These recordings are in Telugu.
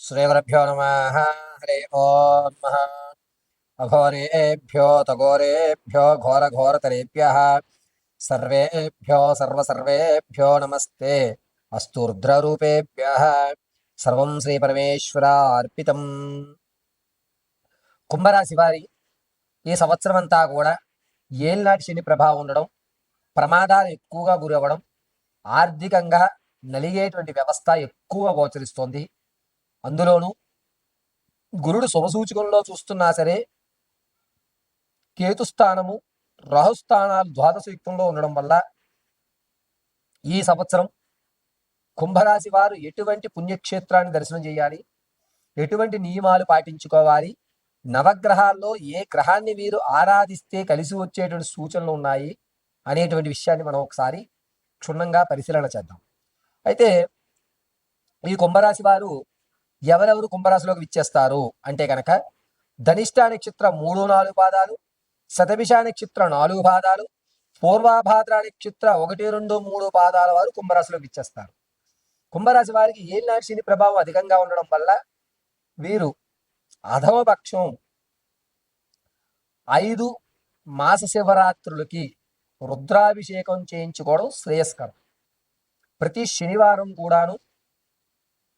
శ్రీగురుభ్యో నమ. హరి ఓం నమః. అఘోరేభ్యో తఘోరేభ్యో ఘోరఘోరతరేభ్య సర్వేభ్యో సర్వసర్వేభ్యో నమస్తే అస్తు రుద్రరూపేభ్య. సర్వం శ్రీ పరమేశ్వరార్పితం. కుంభరాశి వారి ఈ సంవత్సరం అంతా కూడా ఏలినాటి శని ప్రభావం ఉండడం, ప్రమాదాలు ఎక్కువగా గురవ్వడం, ఆర్థికంగా నలిగేటువంటి వ్యవస్థ ఎక్కువగా గోచరిస్తోంది. అందులోనూ గురుడు శుభసూచకంలో చూస్తున్నా సరే కేతుస్థానము రాహుస్థానాలు ద్వాదశయుక్తంలో ఉండడం వల్ల ఈ సంవత్సరం కుంభరాశి వారు ఎటువంటి పుణ్యక్షేత్రాన్ని దర్శనం చేయాలి, ఎటువంటి నియమాలు పాటించుకోవాలి, నవగ్రహాల్లో ఏ గ్రహాన్ని వీరు ఆరాధిస్తే కలిసి వచ్చేటువంటి సూచనలు ఉన్నాయి అనేటువంటి విషయాన్ని మనం ఒకసారి క్షుణ్ణంగా పరిశీలన చేద్దాం. అయితే ఈ కుంభరాశి వారు ఎవరెవరు కుంభరాశిలోకి విచ్చేస్తారు అంటే కనుక ధనిష్ట నక్షత్రం 3-4 పాదాలు, శతభిష నక్షత్రం 4 పాదాలు, పూర్వాభాద్ర నక్షత్ర 1, 2, 3 పాదాల వారు కుంభరాశిలోకి ఇచ్చేస్తారు. కుంభరాశి వారికి ఏలినాటి శని ప్రభావం అధికంగా ఉండడం వల్ల వీరు అధమపక్షం 5 మాస శివరాత్రులకి రుద్రాభిషేకం చేయించుకోవడం శ్రేయస్కరం. ప్రతి శనివారం కూడాను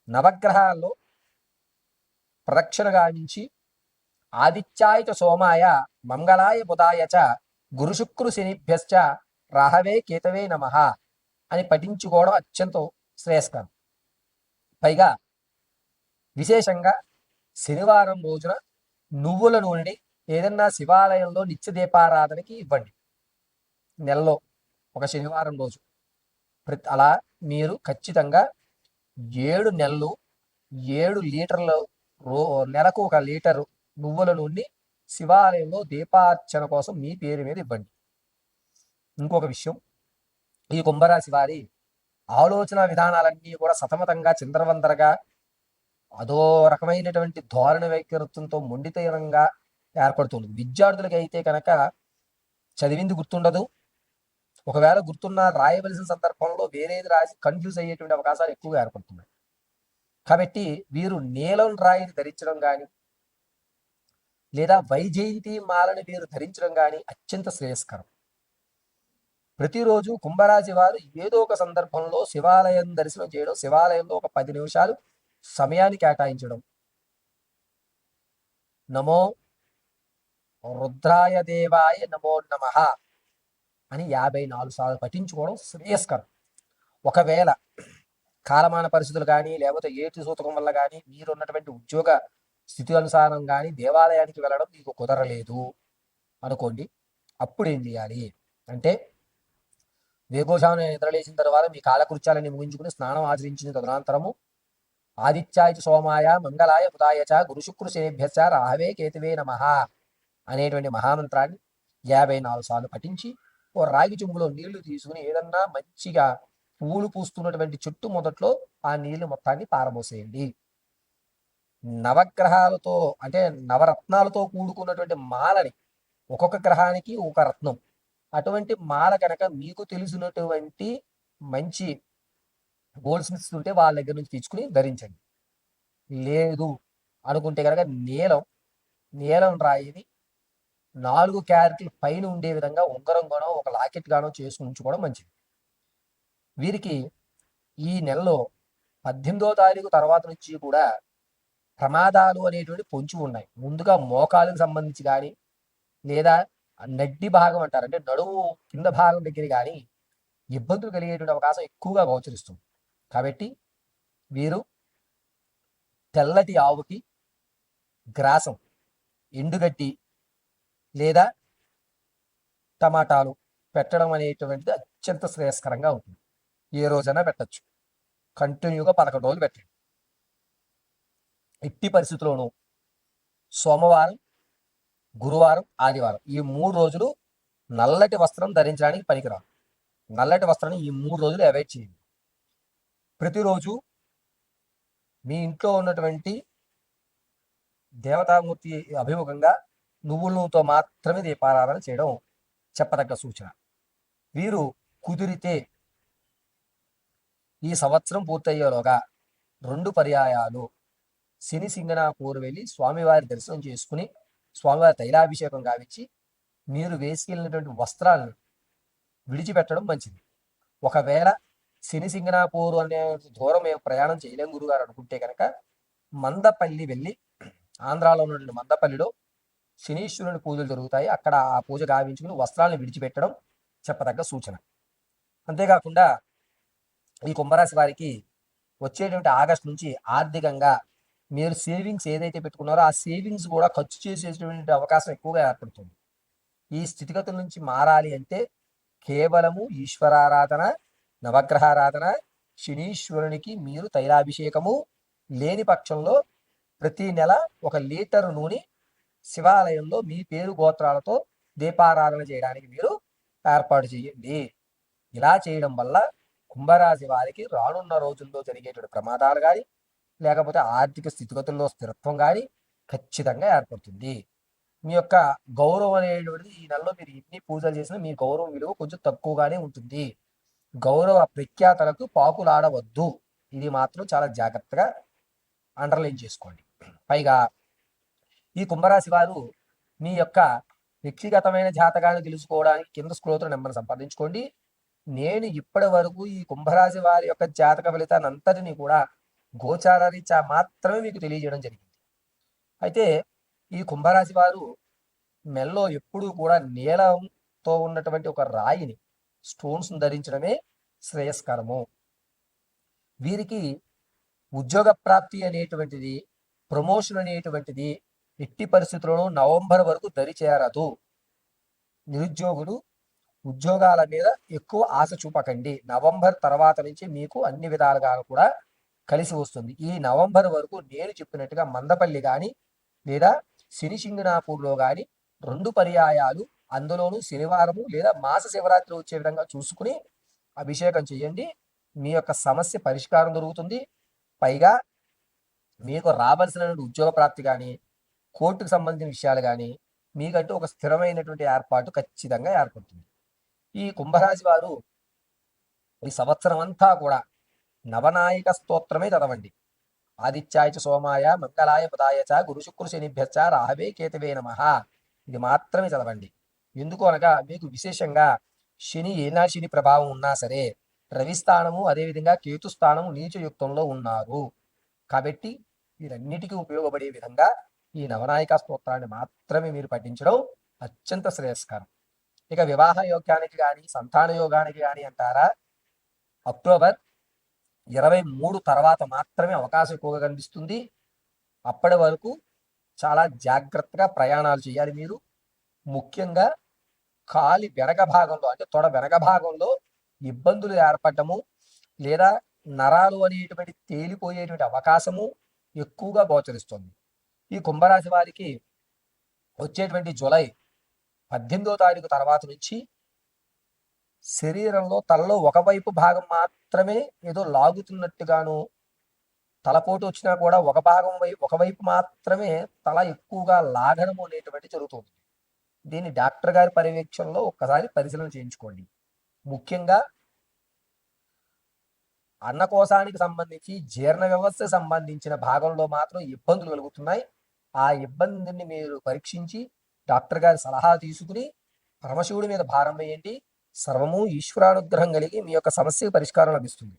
నవగ్రహాల్లో ప్రదక్షిణ గావించి ఆదిత్యాయ చ సోమాయ మంగళాయ బుధాయ చ గురు శుక్రు శనిభ్యశ్చ రాహవే కేతవే నమః అని పఠించుకోవడం అత్యంత శ్రేయస్కరం. పైగా విశేషంగా శనివారం రోజున నువ్వుల నూనెని ఏదన్నా శివాలయంలో నిత్య దీపారాధనకి ఇవ్వండి. నెలలో ఒక శనివారం రోజు అలా మీరు ఖచ్చితంగా 7 నెలలు 7 లీటర్లు నెలకు 1 లీటరు నువ్వుల నూనె శివాలయంలో దీపార్చన కోసం మీ పేరు మీద ఇవ్వండి. ఇంకొక విషయం, ఈ కుంభరాశి వారి ఆలోచన విధానాలన్నీ కూడా సతమతంగా చిందరవందరగా అదో రకమైనటువంటి ధోరణి వైఖరిత్వంతో మొండితనంగా ఏర్పడుతుంది. విద్యార్థులకి అయితే కనుక చదివింది గుర్తుండదు, ఒకవేళ గుర్తున్నా రాయవలసిన సందర్భంలో వేరేది రాసి కన్ఫ్యూజ్ అయ్యేటువంటి అవకాశాలు ఎక్కువగా ఏర్పడుతున్నాయి. కాబట్టి వీరు నీలం రాయిని ధరించడం కానీ లేదా వైజయంతి మాలని వీరు ధరించడం కానీ అత్యంత శ్రేయస్కరం. ప్రతిరోజు కుంభరాశి వారు ఏదో ఒక సందర్భంలో శివాలయం దర్శనం చేయడం, శివాలయంలో ఒక 10 నిమిషాలు సమయాన్ని కేటాయించడం, నమో రుద్రాయ దేవాయ నమో నమః అని 54 సార్లు పఠించుకోవడం శ్రేయస్కరం. ఒకవేళ కాలమాన పరిస్థితులు కానీ లేకపోతే ఏటి సూతకం వల్ల కానీ మీరున్నటువంటి ఉద్యోగ స్థితి అనుసారం కానీ దేవాలయానికి వెళ్ళడం మీకు కుదరలేదు అనుకోండి, అప్పుడు ఏం చేయాలి అంటే వేకోజామున నిద్రలేసిన తర్వాత మీ కాలకృత్యాలని ముగించుకుని స్నానం ఆచరించిన తదనంతరము ఆదిత్యాయ సోమాయ మంగళాయ బుధాయ చ గురు శుక్రు శనిభ్యశ్చ రాహవే కేతువే నమః అనేటువంటి మహామంత్రాన్ని 54 సార్లు పఠించి ఓ రాగి చెంబులో నీళ్లు తీసుకుని ఏదన్నా మంచిగా పువ్వులు పూస్తున్నటువంటి చెట్టు మొదట్లో ఆ నీళ్లు మొత్తాన్ని పారబోసేయండి. నవగ్రహాలతో అంటే నవరత్నాలతో కూడుకున్నటువంటి మాలని, ఒక్కొక్క గ్రహానికి ఒక రత్నం, అటువంటి మాల కనుక మీకు తెలిసినటువంటి మంచి గోల్డ్ స్మిత్స్ ఉంటే వాళ్ళ దగ్గర నుంచి తీసుకుని ధరించండి. లేదు అనుకుంటే కనుక నీలం రాయిని 4 క్యారెట్ల పైన ఉండే విధంగా ఉంగరం గానో ఒక లాకెట్ గానో చేసి ఉంచుకోవడం మంచిది. వీరికి ఈ నెలలో 18వ తారీఖు తర్వాత నుంచి కూడా ప్రమాదాలు అనేటువంటి పొంచి ఉన్నాయి. ముందుగా మోకాలకు సంబంధించి కానీ లేదా నడ్డి భాగం అంటారు, అంటే నడుము కింద భాగం దగ్గర కానీ ఇబ్బందులు కలిగేటువంటి అవకాశం ఎక్కువగా గోచరిస్తుంది. కాబట్టి వీరు తెల్లటి ఆవుకి గ్రాసం, ఎండుగడ్డి లేదా టమాటాలు పెట్టడం అనేటువంటిది అత్యంత శ్రేయస్కరంగా ఉంటుంది. ఏ రోజైనా పెట్టచ్చు, కంటిన్యూగా 11 రోజులు పెట్టండి. ఎట్టి పరిస్థితుల్లోనూ సోమవారం, గురువారం, ఆదివారం ఈ 3 రోజులు నల్లటి వస్త్రం ధరించడానికి పనికిరాదు. నల్లటి వస్త్రాన్ని ఈ 3 రోజులు అవాయిడ్ చేయండి. ప్రతిరోజు మీ ఇంట్లో ఉన్నటువంటి దేవతామూర్తి అభిముఖంగా నువ్వుల నూనెతో మాత్రమే దీపారాధన చేయడం చెప్పదగ్గ సూచన. వీరు కుదిరితే ఈ సంవత్సరం పూర్తయ్యేలోగా 2 పర్యాయాలు శని సింగనాపూర్ వెళ్ళి స్వామివారి దర్శనం చేసుకుని స్వామివారి తైలాభిషేకం గావించి మీరు వేసుకెళ్ళినటువంటి వస్త్రాలను విడిచిపెట్టడం మంచిది. ఒకవేళ శని సింగనాపూర్ అనే దూరం మేము ప్రయాణం చేయలేం గురుగారు అనుకుంటే కనుక మందపల్లి వెళ్ళి, ఆంధ్రాలో ఉన్నటువంటి మందపల్లిలో శనీశ్వరుని పూజలు జరుగుతాయి. అక్కడ ఆ పూజ గావించుకుని వస్త్రాలను విడిచిపెట్టడం చెప్పదగ్గ సూచన. అంతేకాకుండా ఈ కుంభరాశి వారికి వచ్చేటువంటి ఆగస్టు నుంచి ఆర్థికంగా మీరు సేవింగ్స్ ఏదైతే పెట్టుకున్నారో ఆ సేవింగ్స్ కూడా ఖర్చు చేసేటువంటి అవకాశం ఎక్కువగా ఏర్పడుతుంది. ఈ స్థితిగతుల నుంచి మారాలి అంటే కేవలము ఈశ్వరారాధన, నవగ్రహారాధన, శనీశ్వరునికి మీరు తైలాభిషేకము, లేని పక్షంలో ప్రతి నెల 1 లీటరు నూనె శివాలయంలో మీ పేరు గోత్రాలతో దీపారాధన చేయడానికి మీరు ఏర్పాటు చేయండి. ఇలా చేయడం వల్ల కుంభరాశి వారికి రానున్న రోజుల్లో జరిగేటువంటి ప్రమాదాలు కానీ, లేకపోతే ఆర్థిక స్థితిగతుల్లో స్థిరత్వం కానీ ఖచ్చితంగా ఏర్పడుతుంది. మీ యొక్క గౌరవం అనేటువంటిది ఈ నెలలో మీరు ఎన్ని పూజలు చేసినా మీ గౌరవం విలువ కొంచెం తక్కువగానే ఉంటుంది. గౌరవ ప్రఖ్యాతలకు పాకులాడవద్దు. ఇది మాత్రం చాలా జాగ్రత్తగా అండర్లైన్ చేసుకోండి. పైగా ఈ కుంభరాశి వారు మీ యొక్క వ్యక్తిగతమైన జాతకాన్ని తెలుసుకోవడానికి కింద స్క్రోల్ నెంబర్ని సంపాదించుకోండి. నేను ఇప్పటి వరకు ఈ కుంభరాశి వారి యొక్క జాతక ఫలితాన్ని అంతటినీ కూడా గోచార రీత్యా మాత్రమే మీకు తెలియజేయడం జరిగింది. అయితే ఈ కుంభరాశి వారు మెల్లో ఎప్పుడూ కూడా నీలంతో ఉన్నటువంటి ఒక రాయిని, స్టోన్స్ ధరించడమే శ్రేయస్కరము. వీరికి ఉద్యోగ ప్రాప్తి అనేటువంటిది, ప్రమోషన్ అనేటువంటిది ఎట్టి పరిస్థితుల్లోనూ నవంబర్ వరకు దరిచేరదు. నిరుద్యోగులు ఉద్యోగాల మీద ఎక్కువ ఆశ చూపకండి. నవంబర్ తర్వాత నుంచి మీకు అన్ని విధాలుగా కూడా కలిసి వస్తుంది. ఈ నవంబర్ వరకు నేను చెప్పినట్టుగా మందపల్లి కానీ లేదా శనిసింగనాపూర్లో కానీ 2 పర్యాయాలు, అందులోనూ శనివారము లేదా మాస శివరాత్రి వచ్చే విధంగా చూసుకుని అభిషేకం చేయండి. మీ యొక్క సమస్య పరిష్కారం దొరుకుతుంది. పైగా మీకు రావాల్సిన ఉద్యోగ ప్రాప్తి కానీ, కోర్టుకు సంబంధించిన విషయాలు కానీ మీకంటూ ఒక స్థిరమైనటువంటి ఏర్పాటు ఖచ్చితంగా ఏర్పడుతుంది. ఈ కుంభరాశి వారు ఈ సంవత్సరం అంతా కూడా నవనాయక స్తోత్రమే చదవండి. ఆదిత్యాయ సోమాయ మంగళాయ బుధాయ చ గురు శుక్ర శనిభ్యశ్చ రాహవే కేతవే నమః. ఇది మాత్రమే చదవండి. ఎందుకు అనగా మీకు విశేషంగా శని ఏనాడు శని ప్రభావం ఉన్నా సరే రవి స్థానము అదేవిధంగా కేతు స్థానము నీచయుక్తంలో ఉన్నారు. కాబట్టి వీరన్నిటికీ ఉపయోగపడే విధంగా ఈ నవనాయక స్తోత్రాన్ని మాత్రమే మీరు పఠించడం అత్యంత శ్రేయస్కరం. ఇక వివాహ యోగానికి కానీ, సంతాన యోగానికి కానీ అంటారా, అక్టోబర్ 23 తర్వాత మాత్రమే అవకాశం ఎక్కువగా కనిపిస్తుంది. అప్పటి వరకు చాలా జాగ్రత్తగా ప్రయాణాలు చేయాలి. మీరు ముఖ్యంగా కాలి వెనక భాగంలో, అంటే తొడ వెనక భాగంలో ఇబ్బందులు ఏర్పడటము లేదా నరాలు అనేటువంటి తేలిపోయేటువంటి అవకాశము ఎక్కువగా గోచరిస్తుంది. ఈ కుంభరాశి వారికి వచ్చేటువంటి జూలై 18వ తారీఖు తర్వాత నుంచి శరీరంలో తలలో ఒకవైపు భాగం మాత్రమే ఏదో లాగుతున్నట్టుగాను, తలపోటు వచ్చినా కూడా ఒకవైపు మాత్రమే తల ఎక్కువగా లాగడం అనేటువంటి జరుగుతుంది. దీన్ని డాక్టర్ గారి పర్యవేక్షణలో ఒక్కసారి పరిశీలన చేయించుకోండి. ముఖ్యంగా అన్నకోశానికి సంబంధించి, జీర్ణ వ్యవస్థకు సంబంధించిన భాగంలో మాత్రం ఇబ్బందులు కలుగుతున్నాయి. ఆ ఇబ్బందిని మీరు పరీక్షించి డాక్టర్ గారి సలహా తీసుకుని పరమశివుడి మీద భారం వేయండి. సర్వము ఈశ్వరానుగ్రహం కలిగి మీ యొక్క సమస్యకు పరిష్కారం లభిస్తుంది.